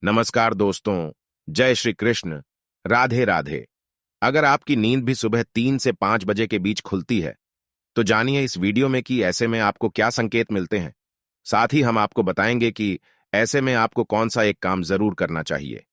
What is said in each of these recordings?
नमस्कार दोस्तों, जय श्री कृष्ण, राधे राधे। अगर आपकी नींद भी सुबह 3 से 5 बजे के बीच खुलती है, तो जानिए इस वीडियो में कि ऐसे में आपको क्या संकेत मिलते हैं। साथ ही हम आपको बताएंगे कि ऐसे में आपको कौन सा एक काम जरूर करना चाहिए।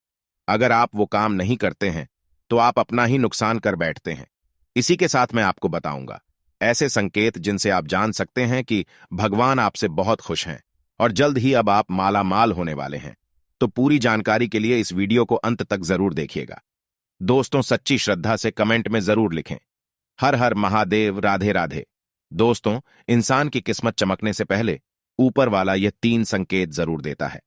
अगर आप वो काम नहीं करते हैं, तो आप अपना ही नुकसान कर बैठते हैं। इसी के साथ मैं आपको बताऊंगा ऐसे संकेत जिनसे आप जान सकते हैं कि भगवान आपसे बहुत खुश हैं और जल्द ही अब आप माला माल होने वाले हैं। तो पूरी जानकारी के लिए इस वीडियो को अंत तक जरूर देखिएगा। दोस्तों, सच्ची श्रद्धा से कमेंट में जरूर लिखें, हर हर महादेव, राधे राधे। दोस्तों, इंसान की किस्मत चमकने से पहले ऊपर वाला यह 3 संकेत जरूर देता है।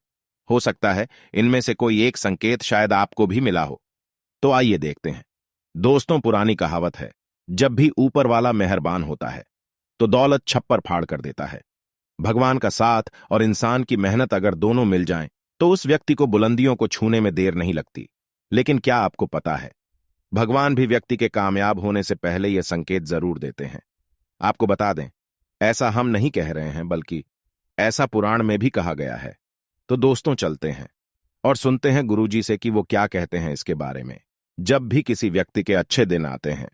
हो सकता है इनमें से कोई एक संकेत शायद आपको भी मिला हो। तो आइए देखते हैं। दोस्तों, पुरानी कहावत है, जब भी ऊपर वाला मेहरबान होता है तो दौलत छप्पर फाड़ कर देता है। भगवान का साथ और इंसान की मेहनत अगर दोनों मिल जाएं, तो उस व्यक्ति को बुलंदियों को छूने में देर नहीं लगती। लेकिन क्या आपको पता है, भगवान भी व्यक्ति के कामयाब होने से पहले यह संकेत जरूर देते हैं। आपको बता दें, ऐसा हम नहीं कह रहे हैं, बल्कि ऐसा पुराण में भी कहा गया है। तो दोस्तों, चलते हैं और सुनते हैं गुरुजी से कि वो क्या कहते हैं इसके बारे में। जब भी किसी व्यक्ति के अच्छे दिन आते हैं,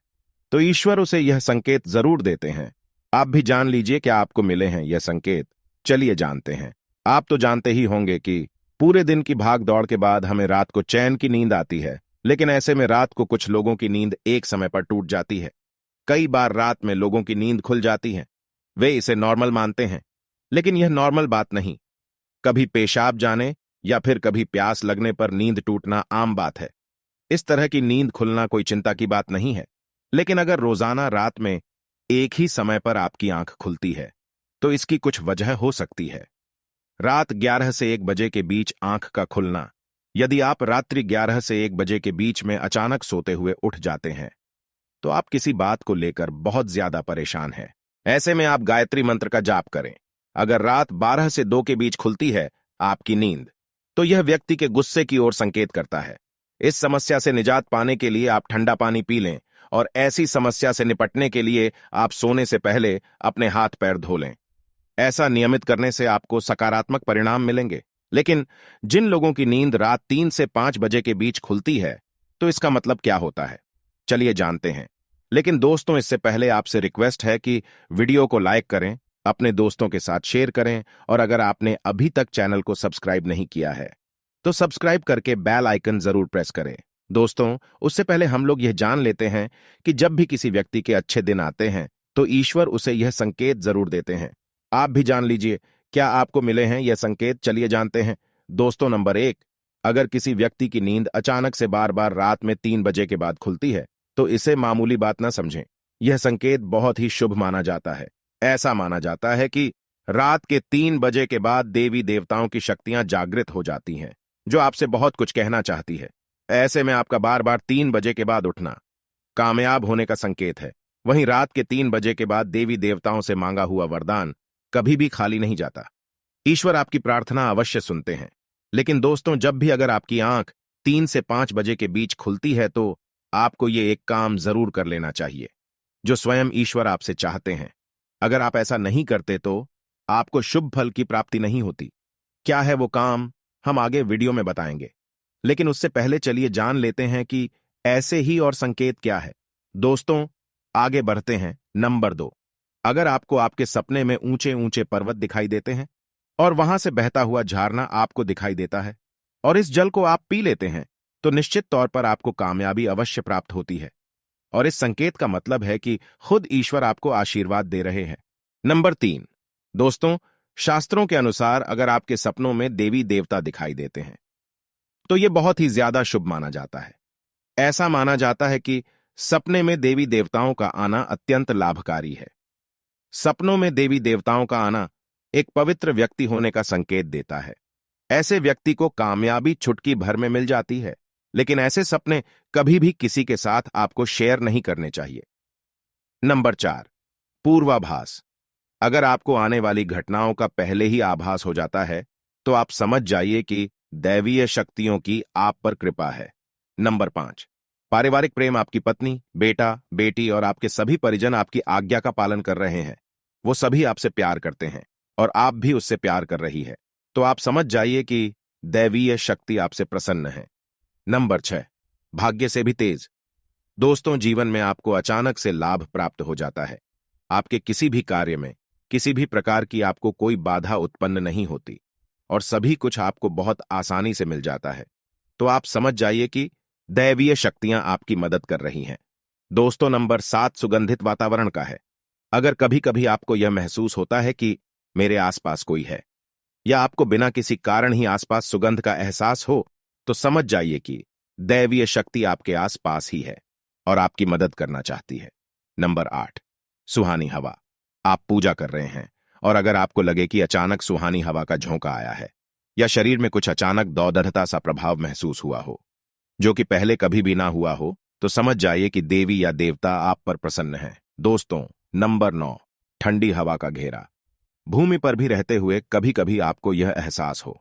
तो ईश्वर उसे यह संकेत जरूर देते हैं। आप भी जान लीजिए क्या आपको मिले हैं यह संकेत। चलिए जानते हैं। आप तो जानते ही होंगे कि पूरे दिन की भाग दौड़ के बाद हमें रात को चैन की नींद आती है, लेकिन ऐसे में रात को कुछ लोगों की नींद एक समय पर टूट जाती है। कई बार रात में लोगों की नींद खुल जाती है। वे इसे नॉर्मल मानते हैं, लेकिन यह नॉर्मल बात नहीं। कभी पेशाब जाने या फिर कभी प्यास लगने पर नींद टूटना आम बात है। इस तरह की नींद खुलना कोई चिंता की बात नहीं है। लेकिन अगर रोजाना रात में एक ही समय पर आपकी आंख खुलती है, तो इसकी कुछ वजह हो सकती है। रात 11 से 1 बजे के बीच आंख का खुलना। यदि आप रात्रि 11 से 1 बजे के बीच में अचानक सोते हुए उठ जाते हैं, तो आप किसी बात को लेकर बहुत ज्यादा परेशान हैं। ऐसे में आप गायत्री मंत्र का जाप करें। अगर रात 12 से 2 के बीच खुलती है आपकी नींद, तो यह व्यक्ति के गुस्से की ओर संकेत करता है। इस समस्या से निजात पाने के लिए आप ठंडा पानी पी लें, और ऐसी समस्या से निपटने के लिए आप सोने से पहले अपने हाथ पैर धो लें। ऐसा नियमित करने से आपको सकारात्मक परिणाम मिलेंगे। लेकिन जिन लोगों की नींद रात 3 से 5 बजे के बीच खुलती है, तो इसका मतलब क्या होता है, चलिए जानते हैं। लेकिन दोस्तों, इससे पहले आपसे रिक्वेस्ट है कि वीडियो को लाइक करें, अपने दोस्तों के साथ शेयर करें, और अगर आपने अभी तक चैनल को सब्सक्राइब नहीं किया है, तो सब्सक्राइब करके बेल आइकन जरूर प्रेस करें। दोस्तों, उससे पहले हम लोग यह जान लेते हैं कि जब भी किसी व्यक्ति के अच्छे दिन आते हैं, तो ईश्वर उसे यह संकेत जरूर देते हैं। आप भी जान लीजिए क्या आपको मिले हैं यह संकेत। चलिए जानते हैं। दोस्तों, नंबर 1, अगर किसी व्यक्ति की नींद अचानक से बार बार रात में 3 बजे के बाद खुलती है, तो इसे मामूली बात ना समझें। यह संकेत बहुत ही शुभ माना जाता है। ऐसा माना जाता है कि रात के 3 बजे के बाद देवी देवताओं की शक्तियां जागृत हो जाती हैं, जो आपसे बहुत कुछ कहना चाहती है। ऐसे में आपका बार बार 3 बजे के बाद उठना कामयाब होने का संकेत है। वहीं रात के 3 बजे के बाद देवी देवताओं से मांगा हुआ वरदान कभी भी खाली नहीं जाता। ईश्वर आपकी प्रार्थना अवश्य सुनते हैं। लेकिन दोस्तों, जब भी अगर आपकी आंख 3 से 5 बजे के बीच खुलती है, तो आपको ये एक काम जरूर कर लेना चाहिए जो स्वयं ईश्वर आपसे चाहते हैं। अगर आप ऐसा नहीं करते तो आपको शुभ फल की प्राप्ति नहीं होती। क्या है वो काम, हम आगे वीडियो में बताएंगे। लेकिन उससे पहले चलिए जान लेते हैं कि ऐसे ही और संकेत क्या है। दोस्तों, आगे बढ़ते हैं। नंबर 2, अगर आपको आपके सपने में ऊंचे ऊंचे पर्वत दिखाई देते हैं और वहां से बहता हुआ झरना आपको दिखाई देता है, और इस जल को आप पी लेते हैं, तो निश्चित तौर पर आपको कामयाबी अवश्य प्राप्त होती है। और इस संकेत का मतलब है कि खुद ईश्वर आपको आशीर्वाद दे रहे हैं। नंबर 3, दोस्तों, शास्त्रों के अनुसार अगर आपके सपनों में देवी देवता दिखाई देते हैं, तो यह बहुत ही ज्यादा शुभ माना जाता है। ऐसा माना जाता है कि सपने में देवी देवताओं का आना अत्यंत लाभकारी है। सपनों में देवी देवताओं का आना एक पवित्र व्यक्ति होने का संकेत देता है। ऐसे व्यक्ति को कामयाबी चुटकी भर में मिल जाती है। लेकिन ऐसे सपने कभी भी किसी के साथ आपको शेयर नहीं करने चाहिए। नंबर 4, पूर्वाभास। अगर आपको आने वाली घटनाओं का पहले ही आभास हो जाता है, तो आप समझ जाइए कि दैवीय शक्तियों की आप पर कृपा है। नंबर 5, पारिवारिक प्रेम। आपकी पत्नी, बेटा, बेटी और आपके सभी परिजन आपकी आज्ञा का पालन कर रहे हैं। वो सभी आपसे प्यार करते हैं और आप भी उससे प्यार कर रही है। तो आप समझ जाइए कि दैवीय शक्ति आपसे प्रसन्न है। नंबर 6, भाग्य से भी तेज। दोस्तों, जीवन में आपको अचानक से लाभ प्राप्त हो जाता है। आपके किसी भी कार्य में किसी भी प्रकार की आपको कोई बाधा उत्पन्न नहीं होती और सभी कुछ आपको बहुत आसानी से मिल जाता है। तो आप समझ जाइए कि दैवीय शक्तियां आपकी मदद कर रही हैं। दोस्तों, नंबर 7 सुगंधित वातावरण का है। अगर कभी कभी आपको यह महसूस होता है कि मेरे आसपास कोई है, या आपको बिना किसी कारण ही आसपास सुगंध का एहसास हो, तो समझ जाइए कि दैवीय शक्ति आपके आसपास ही है और आपकी मदद करना चाहती है। नंबर 8 सुहानी हवा। आप पूजा कर रहे हैं और अगर आपको लगे कि अचानक सुहानी हवा का झोंका आया है या शरीर में कुछ अचानक दौदढ़ता सा प्रभाव महसूस हुआ हो जो कि पहले कभी भी ना हुआ हो, तो समझ जाइए कि देवी या देवता आप पर प्रसन्न है। दोस्तों, नंबर 9 ठंडी हवा का घेरा। भूमि पर भी रहते हुए कभी कभी आपको यह एहसास हो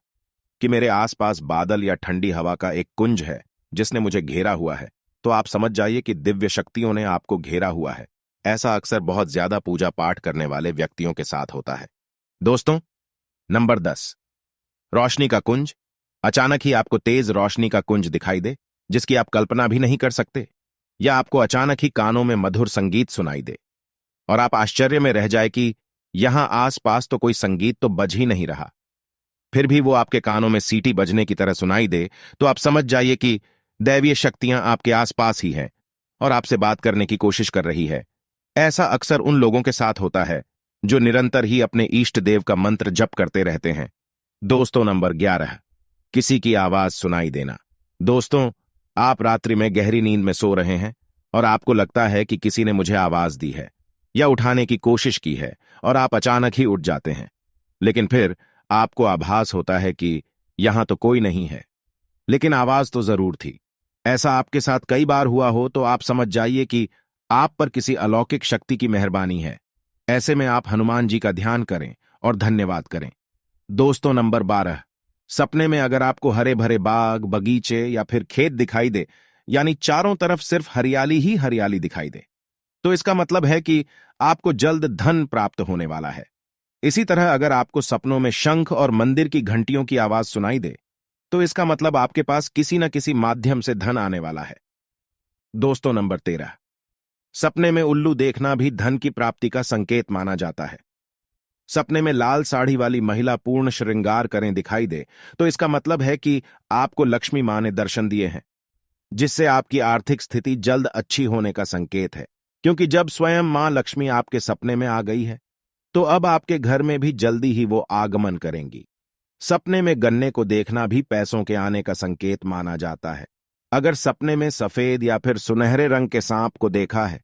कि मेरे आसपास बादल या ठंडी हवा का एक कुंज है जिसने मुझे घेरा हुआ है, तो आप समझ जाइए कि दिव्य शक्तियों ने आपको घेरा हुआ है। ऐसा अक्सर बहुत ज्यादा पूजा पाठ करने वाले व्यक्तियों के साथ होता है। दोस्तों, नंबर 10 रोशनी का कुंज। अचानक ही आपको तेज रोशनी का कुंज दिखाई दे जिसकी आप कल्पना भी नहीं कर सकते, या आपको अचानक ही कानों में मधुर संगीत सुनाई दे और आप आश्चर्य में रह जाए कि यहां आसपास तो कोई संगीत तो बज ही नहीं रहा, फिर भी वो आपके कानों में सीटी बजने की तरह सुनाई दे, तो आप समझ जाइए कि दैवीय शक्तियां आपके आसपास ही हैं और आपसे बात करने की कोशिश कर रही है। ऐसा अक्सर उन लोगों के साथ होता है जो निरंतर ही अपने इष्ट देव का मंत्र जप करते रहते हैं। दोस्तों, नंबर 11 किसी की आवाज सुनाई देना। दोस्तों, आप रात्रि में गहरी नींद में सो रहे हैं और आपको लगता है कि किसी ने मुझे आवाज दी है या उठाने की कोशिश की है और आप अचानक ही उठ जाते हैं, लेकिन फिर आपको आभास होता है कि यहां तो कोई नहीं है, लेकिन आवाज तो जरूर थी। ऐसा आपके साथ कई बार हुआ हो तो आप समझ जाइए कि आप पर किसी अलौकिक शक्ति की मेहरबानी है। ऐसे में आप हनुमान जी का ध्यान करें और धन्यवाद करें। दोस्तों, नंबर 12 सपने में अगर आपको हरे भरे बाग, बगीचे या फिर खेत दिखाई दे, यानी चारों तरफ सिर्फ हरियाली ही हरियाली दिखाई दे, तो इसका मतलब है कि आपको जल्द धन प्राप्त होने वाला है। इसी तरह अगर आपको सपनों में शंख और मंदिर की घंटियों की आवाज सुनाई दे, तो इसका मतलब आपके पास किसी न किसी माध्यम से धन आने वाला है। दोस्तों, नंबर 13 सपने में उल्लू देखना भी धन की प्राप्ति का संकेत माना जाता है। सपने में लाल साड़ी वाली महिला पूर्ण श्रृंगार करें दिखाई दे, तो इसका मतलब है कि आपको लक्ष्मी मां ने दर्शन दिए हैं, जिससे आपकी आर्थिक स्थिति जल्द अच्छी होने का संकेत है, क्योंकि जब स्वयं मां लक्ष्मी आपके सपने में आ गई है, तो अब आपके घर में भी जल्दी ही वो आगमन करेंगी। सपने में गन्ने को देखना भी पैसों के आने का संकेत माना जाता है। अगर सपने में सफेद या फिर सुनहरे रंग के सांप को देखा है,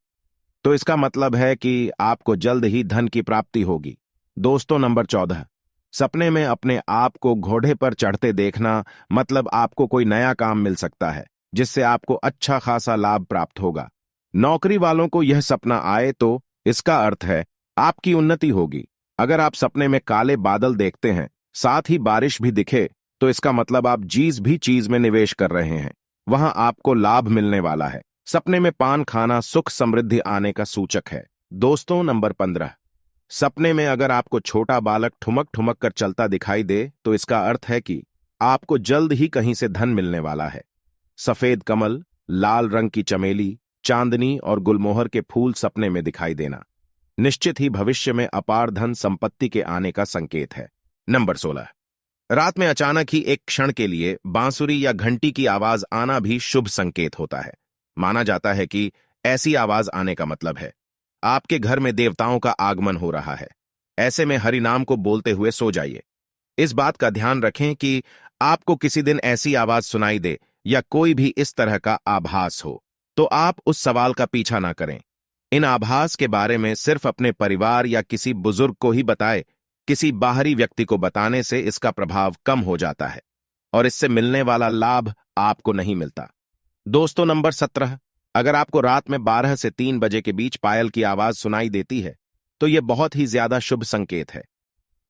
तो इसका मतलब है कि आपको जल्द ही धन की प्राप्ति होगी। दोस्तों, नंबर 14 सपने में अपने आप को घोड़े पर चढ़ते देखना, मतलब आपको कोई नया काम मिल सकता है जिससे आपको अच्छा खासा लाभ प्राप्त होगा। नौकरी वालों को यह सपना आए तो इसका अर्थ है आपकी उन्नति होगी। अगर आप सपने में काले बादल देखते हैं, साथ ही बारिश भी दिखे, तो इसका मतलब आप जिस भी चीज में निवेश कर रहे हैं वहां आपको लाभ मिलने वाला है। सपने में पान खाना सुख समृद्धि आने का सूचक है। दोस्तों, नंबर 15 सपने में अगर आपको छोटा बालक ठुमक ठुमक कर चलता दिखाई दे, तो इसका अर्थ है कि आपको जल्द ही कहीं से धन मिलने वाला है। सफेद कमल, लाल रंग की चमेली, चांदनी और गुलमोहर के फूल सपने में दिखाई देना निश्चित ही भविष्य में अपार धन संपत्ति के आने का संकेत है। नंबर 16 रात में अचानक ही एक क्षण के लिए बांसुरी या घंटी की आवाज आना भी शुभ संकेत होता है। माना जाता है कि ऐसी आवाज आने का मतलब है आपके घर में देवताओं का आगमन हो रहा है। ऐसे में हरि नाम को बोलते हुए सो जाइए। इस बात का ध्यान रखें कि आपको किसी दिन ऐसी आवाज सुनाई दे या कोई भी इस तरह का आभास हो, तो आप उस सवाल का पीछा ना करें। इन आभास के बारे में सिर्फ अपने परिवार या किसी बुजुर्ग को ही बताएं। किसी बाहरी व्यक्ति को बताने से इसका प्रभाव कम हो जाता है और इससे मिलने वाला लाभ आपको नहीं मिलता। दोस्तों, नंबर 17 अगर आपको रात में 12 से 3 बजे के बीच पायल की आवाज सुनाई देती है, तो यह बहुत ही ज्यादा शुभ संकेत है।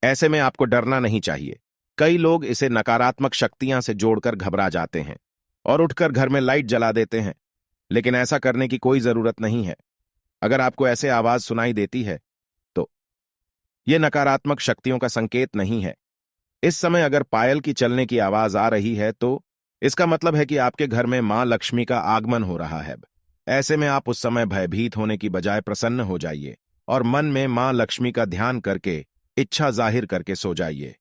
ऐसे में आपको डरना नहीं चाहिए। कई लोग इसे नकारात्मक शक्तियां से जोड़कर घबरा जाते हैं और उठकर घर में लाइट जला देते हैं, लेकिन ऐसा करने की कोई जरूरत नहीं है। अगर आपको ऐसे आवाज सुनाई देती है, तो यह नकारात्मक शक्तियों का संकेत नहीं है। इस समय अगर पायल की चलने की आवाज आ रही है तो इसका मतलब है कि आपके घर में मां लक्ष्मी का आगमन हो रहा है। ऐसे में आप उस समय भयभीत होने की बजाय प्रसन्न हो जाइए और मन में मां लक्ष्मी का ध्यान करके इच्छा जाहिर करके सो जाइए।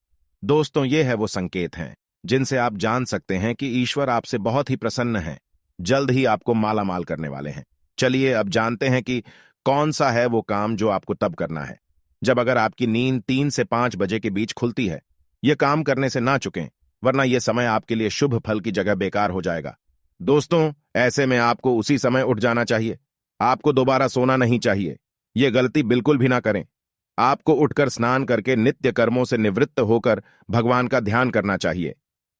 दोस्तों, ये है वो संकेत हैं जिनसे आप जान सकते हैं कि ईश्वर आपसे बहुत ही प्रसन्न हैं, जल्द ही आपको मालामाल करने वाले हैं। चलिए अब जानते हैं कि कौन सा है वो काम जो आपको तब करना है जब अगर आपकी नींद 3 से 5 बजे के बीच खुलती है। यह काम करने से ना चुकें, वरना यह समय आपके लिए शुभ फल की जगह बेकार हो जाएगा। दोस्तों, ऐसे में आपको उसी समय उठ जाना चाहिए। आपको दोबारा सोना नहीं चाहिए। यह गलती बिल्कुल भी ना करें। आपको उठकर स्नान करके नित्य कर्मों से निवृत्त होकर भगवान का ध्यान करना चाहिए,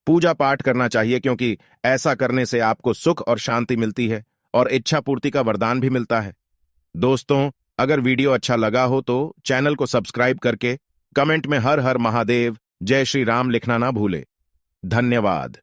पूजा पाठ करना चाहिए, क्योंकि ऐसा करने से आपको सुख और शांति मिलती है और इच्छा पूर्ति का वरदान भी मिलता है। दोस्तों, अगर वीडियो अच्छा लगा हो तो चैनल को सब्सक्राइब करके कमेंट में हर हर महादेव, जय श्री राम लिखना ना भूले। धन्यवाद।